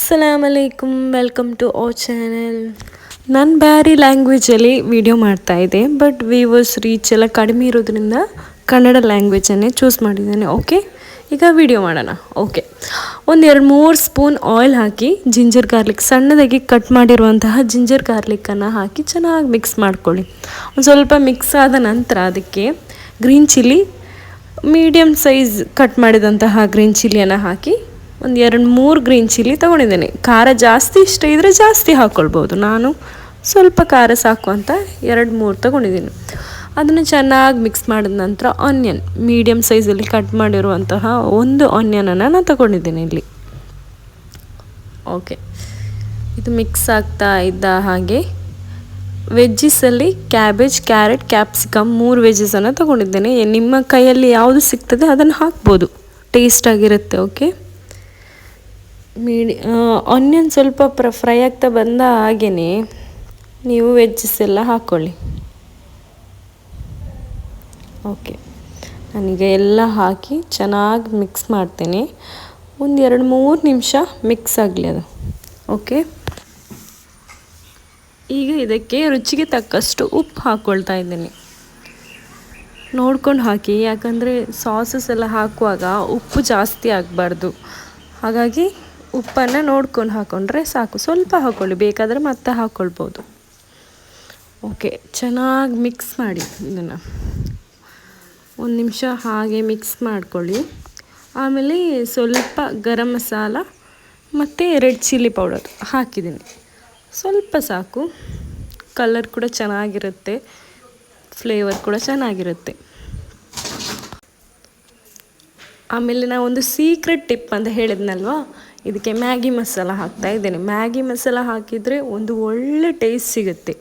ಅಸ್ಸಲಾಮ್ ಅಲೈಕುಮ್, welcome to our channel. ನಾನು Beary ಲ್ಯಾಂಗ್ವೇಜಲ್ಲಿ video ಮಾಡ್ತಾಯಿದ್ದೆ, but viewers reach ಎಲ್ಲ ಕಡಿಮೆ ಇರೋದ್ರಿಂದ ಕನ್ನಡ ಲ್ಯಾಂಗ್ವೇಜನ್ನೇ ಚೂಸ್ ಮಾಡಿದ್ದೇನೆ. ಓಕೆ, ಈಗ ವಿಡಿಯೋ ಮಾಡೋಣ. ಓಕೆ, ಒಂದು 2-3 ಸ್ಪೂನ್ ಆಯಿಲ್ ಹಾಕಿ ಜಿಂಜರ್ ಗಾರ್ಲಿಕ್ ಸಣ್ಣದಾಗಿ ಕಟ್ ಮಾಡಿರುವಂತಹ ಜಿಂಜರ್ ಗಾರ್ಲಿಕ್ಕನ್ನು ಹಾಕಿ ಚೆನ್ನಾಗಿ ಮಿಕ್ಸ್ ಮಾಡ್ಕೊಳ್ಳಿ. ಒಂದು ಸ್ವಲ್ಪ ಮಿಕ್ಸ್ ಆದ ನಂತರ ಅದಕ್ಕೆ green chilli, medium size cut ಮಾಡಿದಂತಹ ಗ್ರೀನ್ ಚಿಲ್ಲಿಯನ್ನು ಹಾಕಿ ಒಂದು 2-3 ಗ್ರೀನ್ ಚಿಲ್ಲಿ ತೊಗೊಂಡಿದ್ದೇನೆ. ಖಾರ ಜಾಸ್ತಿ ಇಷ್ಟ ಇದ್ದರೆ ಜಾಸ್ತಿ ಹಾಕ್ಕೊಳ್ಬೋದು. ನಾನು ಸ್ವಲ್ಪ ಖಾರ ಸಾಕು ಅಂತ 2-3 ತೊಗೊಂಡಿದ್ದೀನಿ. ಅದನ್ನು ಚೆನ್ನಾಗಿ ಮಿಕ್ಸ್ ಮಾಡಿದ ನಂತರ ಆನಿಯನ್ ಮೀಡಿಯಮ್ ಸೈಜಲ್ಲಿ ಕಟ್ ಮಾಡಿರುವಂತಹ ಒಂದು ಆನಿಯನನ್ನು ನಾನು ತೊಗೊಂಡಿದ್ದೀನಿ ಇಲ್ಲಿ. ಓಕೆ, ಇದು ಮಿಕ್ಸ್ ಆಗ್ತಾ ಇದ್ದ ಹಾಗೆ ವೆಜ್ಜಸಲ್ಲಿ ಕ್ಯಾಬೇಜ್, ಕ್ಯಾರೆಟ್, ಕ್ಯಾಪ್ಸಿಕಮ್ 3 ವೆಜ್ಜಸನ್ನು ತೊಗೊಂಡಿದ್ದೇನೆ. ನಿಮ್ಮ ಕೈಯಲ್ಲಿ ಯಾವುದು ಸಿಗ್ತದೆ ಅದನ್ನು ಹಾಕ್ಬೋದು, ಟೇಸ್ಟಾಗಿರುತ್ತೆ. ಓಕೆ, ಆನಿಯನ್ ಸ್ವಲ್ಪ ಫ್ರೈ ಆಗ್ತಾ ಬಂದ ಹಾಗೇ ನೀವು ವೆಜ್ಜಸ್ ಎಲ್ಲ ಹಾಕ್ಕೊಳ್ಳಿ. ಓಕೆ, ನನಗೆ ಎಲ್ಲ ಹಾಕಿ ಚೆನ್ನಾಗಿ ಮಿಕ್ಸ್ ಮಾಡ್ತೇನೆ. ಒಂದು 2-3 ನಿಮಿಷ ಮಿಕ್ಸ್ ಆಗಲಿ ಅದು. ಓಕೆ, ಈಗ ಇದಕ್ಕೆ ರುಚಿಗೆ ತಕ್ಕಷ್ಟು ಉಪ್ಪು ಹಾಕ್ಕೊಳ್ತಾ ಇದ್ದೀನಿ. ನೋಡ್ಕೊಂಡು ಹಾಕಿ, ಯಾಕಂದರೆ ಸಾಸಸ್ ಎಲ್ಲ ಹಾಕುವಾಗ ಉಪ್ಪು ಜಾಸ್ತಿ ಆಗಬಾರ್ದು. ಹಾಗಾಗಿ ಉಪ್ಪನ್ನು ನೋಡ್ಕೊಂಡು ಹಾಕ್ಕೊಂಡ್ರೆ ಸಾಕು. ಸ್ವಲ್ಪ ಹಾಕ್ಕೊಳ್ಳಿ, ಬೇಕಾದರೆ ಮತ್ತೆ ಹಾಕ್ಕೊಳ್ಬೋದು. ಓಕೆ, ಚೆನ್ನಾಗಿ ಮಿಕ್ಸ್ ಮಾಡಿ. ಇದನ್ನು 1 ನಿಮಿಷ ಹಾಗೆ ಮಿಕ್ಸ್ ಮಾಡ್ಕೊಳ್ಳಿ. ಆಮೇಲೆ ಸ್ವಲ್ಪ ಗರಂ ಮಸಾಲ ಮತ್ತು ರೆಡ್ ಚಿಲ್ಲಿ ಪೌಡರ್ ಹಾಕಿದ್ದೀನಿ. ಸ್ವಲ್ಪ ಸಾಕು, ಕಲರ್ ಕೂಡ ಚೆನ್ನಾಗಿರುತ್ತೆ, ಫ್ಲೇವರ್ ಕೂಡ ಚೆನ್ನಾಗಿರುತ್ತೆ. ಆಮೇಲೆ ನಾನು ಒಂದು ಸೀಕ್ರೆಟ್ ಟಿಪ್ ಅಂತ ಹೇಳಿದ್ನಲ್ವ, ಇದಕ್ಕೆ ಮ್ಯಾಗಿ ಮಸಾಲ ಹಾಕ್ತಾ ಇದ್ದೇನೆ. ಮ್ಯಾಗಿ ಮಸಾಲ ಹಾಕಿದರೆ ಒಂದು ಒಳ್ಳೆ ಟೇಸ್ಟ್ ಸಿಗುತ್ತೆ.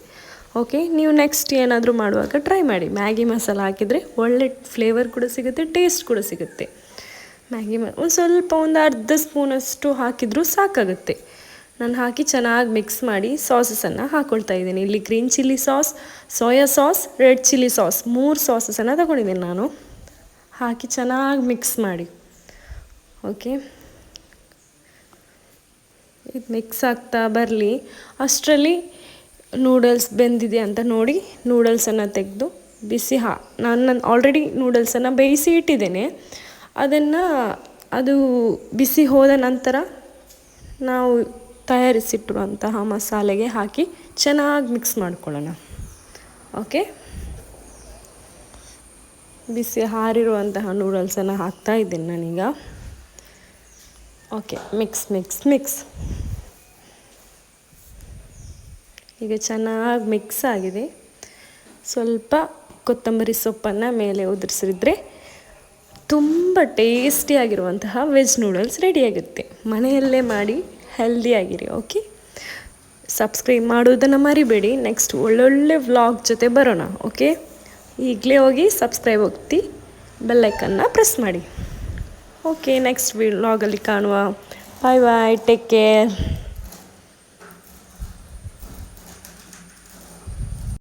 ಓಕೆ, ನೀವು ನೆಕ್ಸ್ಟ್ ಏನಾದರೂ ಮಾಡುವಾಗ ಟ್ರೈ ಮಾಡಿ. ಮ್ಯಾಗಿ ಮಸಾಲ ಹಾಕಿದರೆ ಒಳ್ಳೆ ಫ್ಲೇವರ್ ಕೂಡ ಸಿಗುತ್ತೆ, ಟೇಸ್ಟ್ ಕೂಡ ಸಿಗುತ್ತೆ. ಒಂದು ಸ್ವಲ್ಪ ಒಂದು ಅರ್ಧ ಸ್ಪೂನಷ್ಟು ಹಾಕಿದರೂ ಸಾಕಾಗುತ್ತೆ. ನಾನು ಹಾಕಿ ಚೆನ್ನಾಗಿ ಮಿಕ್ಸ್ ಮಾಡಿ ಸಾಸಸನ್ನು ಹಾಕ್ಕೊಳ್ತಾ ಇದ್ದೀನಿ. ಇಲ್ಲಿ green chilli sauce, soya sauce, red chilli sauce 3 ಸಾಸಸನ್ನು ತಗೊಂಡಿದ್ದೀನಿ ನಾನು. ಹಾಕಿ ಚೆನ್ನಾಗಿ ಮಿಕ್ಸ್ ಮಾಡಿ. ಓಕೆ, ಇದು ಮಿಕ್ಸ್ ಆಗ್ತಾ ಬರಲಿ. ಅಷ್ಟರಲ್ಲಿ ನೂಡಲ್ಸ್ ಬೆಂದಿದೆ ಅಂತ ನೋಡಿ ನೂಡಲ್ಸನ್ನು ತೆಗೆದು ಬಿಸಿ ನಾನು ಆಲ್ರೆಡಿ ನೂಡಲ್ಸನ್ನು ಬೇಯಿಸಿ ಇಟ್ಟಿದ್ದೇನೆ. ಅದು ಬಿಸಿ ಹೋದ ನಂತರ ನಾವು ತಯಾರಿಸಿಟ್ಟಿರುವಂತಹ ಮಸಾಲೆಗೆ ಹಾಕಿ ಚೆನ್ನಾಗಿ ಮಿಕ್ಸ್ ಮಾಡ್ಕೊಳ್ಳೋಣ. ಓಕೆ, ಬಿಸಿ ಹಾರಿರುವಂತಹ ನೂಡಲ್ಸನ್ನು ಹಾಕ್ತಾ ಇದ್ದೀನಿ ನಾನೀಗ. ಓಕೆ, ಮಿಕ್ಸ್ ಈಗ ಚೆನ್ನಾಗಿ ಮಿಕ್ಸ್ ಆಗಿದೆ. ಸ್ವಲ್ಪ ಕೊತ್ತಂಬರಿ ಸೊಪ್ಪನ್ನು ಮೇಲೆ ಉದುರಿಸಿದ್ರೆ ತುಂಬ ಟೇಸ್ಟಿಯಾಗಿರುವಂತಹ ವೆಜ್ ನೂಡಲ್ಸ್ ರೆಡಿಯಾಗುತ್ತೆ. ಮನೆಯಲ್ಲೇ ಮಾಡಿ ಹೆಲ್ದಿಯಾಗಿರಿ. ಓಕೆ, ಸಬ್ಸ್ಕ್ರೈಬ್ ಮಾಡೋದನ್ನು ಮರಿಬೇಡಿ. ನೆಕ್ಸ್ಟ್ ಒಳ್ಳೊಳ್ಳೆ ವ್ಲಾಗ್ ಜೊತೆ ಬರೋಣ. ಓಕೆ, ಈಗಲೇ ಹೋಗಿ ಸಬ್ಸ್ಕ್ರೈಬ್ ಒತ್ತಿ ಬೆಲ್ಲೈಕನ್ನ ಪ್ರೆಸ್ ಮಾಡಿ. ಓಕೆ, ನೆಕ್ಸ್ಟ್ ವ್ಲಾಗಲ್ಲಿ ಕಾಣುವ. ಬಾಯ್ ಬಾಯ್, ಟೇಕ್ ಕೇರ್.